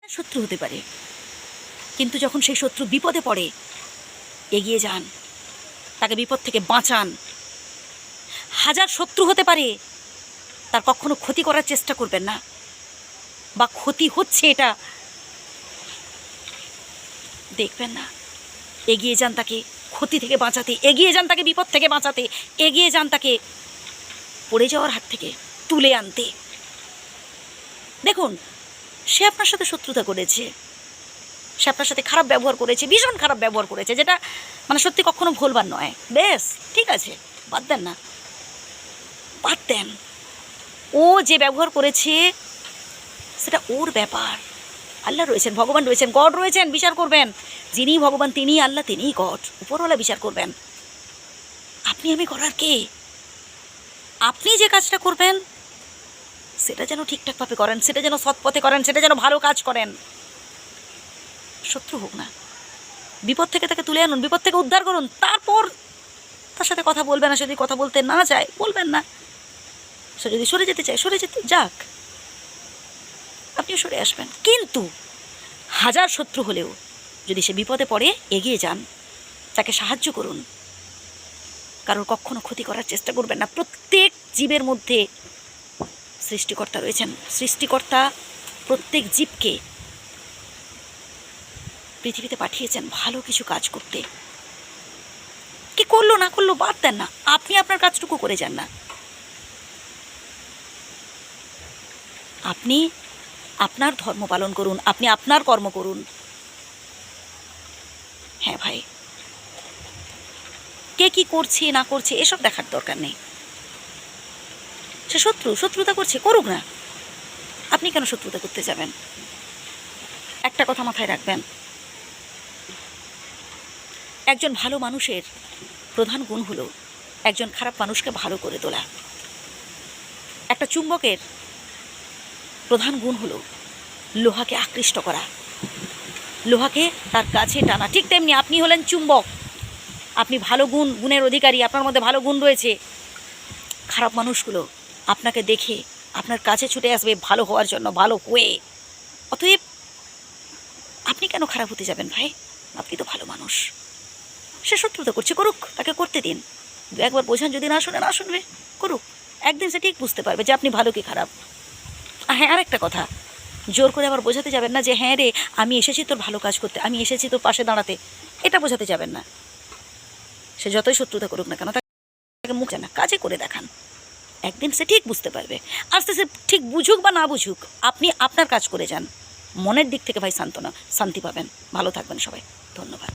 শত্রু হতে পারে, কিন্তু যখন সেই শত্রু বিপদে পড়ে এগিয়ে যান, তাকে বিপদ থেকে বাঁচান। হাজার শত্রু হতে পারে, তার কখনো ক্ষতি করার চেষ্টা করবেন না, বা ক্ষতি হচ্ছে এটা দেখবেন না। এগিয়ে যান তাকে ক্ষতি থেকে বাঁচাতে, এগিয়ে যান তাকে বিপদ থেকে বাঁচাতে, এগিয়ে যান তাকে পড়ে যাওয়ার হাত থেকে তুলে আনতে। দেখুন, সে আপনার সাথে শত্রুতা করেছে, সে আপনার সাথে খারাপ ব্যবহার করেছে, ভীষণ খারাপ ব্যবহার করেছে, যেটা মানে সত্যি কখনো ভুলবার নয়। বেশ ঠিক আছে, বাদ দেন না, বাদ দেন। ও যে ব্যবহার করেছে সেটা ওর ব্যাপার। আল্লাহ রয়েছেন, ভগবান রয়েছেন, গড রয়েছেন, বিচার করবেন। যিনি ভগবান তিনিই আল্লাহ, তিনিই গড, উপরওয়ালা বিচার করবেন। আপনি আমি করার কে? আপনি যে কাজটা করবেন সেটা যেন ঠিকঠাকভাবে করেন, সেটা যেন সৎ পথে করেন, সেটা যেন ভালো কাজ করেন। শত্রু হোক না, বিপদ থেকে তাকে তুলে আনুন, বিপদ থেকে উদ্ধার করুন, তারপর তার সাথে কথা বলবেন না। যদি কথা বলতে না চায় বলবেন না, সে যদি সরে যেতে চায় সরে যেতে যাক, আপনিও সরে আসবেন। কিন্তু হাজার শত্রু হলেও যদি সে বিপদে পড়ে এগিয়ে যান, তাকে সাহায্য করুন, কারোর কখনো ক্ষতি করার চেষ্টা করবেন না। প্রত্যেক জীবের মধ্যে সৃষ্টিকর্তা রয়েছেন। সৃষ্টিকর্তা প্রত্যেক জীবকে পৃথিবীতে পাঠিয়েছেন ভালো কিছু কাজ করতে। কি করলো না করলো বাদ দেন না, আপনি আপনার কাজটুকু করে যান না। আপনি আপনার ধর্ম পালন করুন, আপনি আপনার কর্ম করুন। হ্যাঁ ভাই, কে কি করছে না করছে এসব দেখার দরকার নেই। সে শত্রুতা করছে, করুক না, আপনি কেন শত্রুতা করতে যাবেন? একটা কথা মাথায় রাখবেন, একজন ভালো মানুষের প্রধান গুণ হলো একজন খারাপ মানুষকে ভালো করে তোলা। একটা চুম্বকের প্রধান গুণ হলো লোহাকে আকৃষ্ট করা, লোহাকে তার কাছে টানা। ঠিক তেমনি আপনি হলেন চুম্বক, আপনি ভালো গুণের অধিকারী, আপনার মধ্যে ভালো গুণ রয়েছে। খারাপ মানুষগুলো আপনাকে দেখে আপনার কাছে ছুটে আসবে ভালো হওয়ার জন্য, ভালো হয়ে। অতএব আপনি কেন খারাপ হতে যাবেন ভাই? আপনি তো ভালো মানুষ। সে শত্রুতা করছে, করুক, তাকে করতে দিন। একবার বোঝান, যদি না শুনে না শুনবে, করুক। একদিন সে ঠিক বুঝতে পারবে যে আপনি ভালো কি খারাপ। হ্যাঁ, আরেকটা কথা, জোর করে আবার বোঝাতে যাবেন না যে হ্যাঁ রে আমি এসেছি তোর ভালো কাজ করতে, আমি এসেছি তোর পাশে দাঁড়াতে। এটা বোঝাতে যাবেন না। সে যতই শত্রুতা করুক না কেন, তাকে মুখ না, কাজে করে দেখান। একদিন সে ঠিক বুঝতে পারবে। আস্তে সে ঠিক বুঝুক বা না বুঝুক, আপনি আপনার কাজ করে যান। মনের দিক থেকে ভাই শান্তি পাবেন। ভালো থাকবেন সবাই, ধন্যবাদ।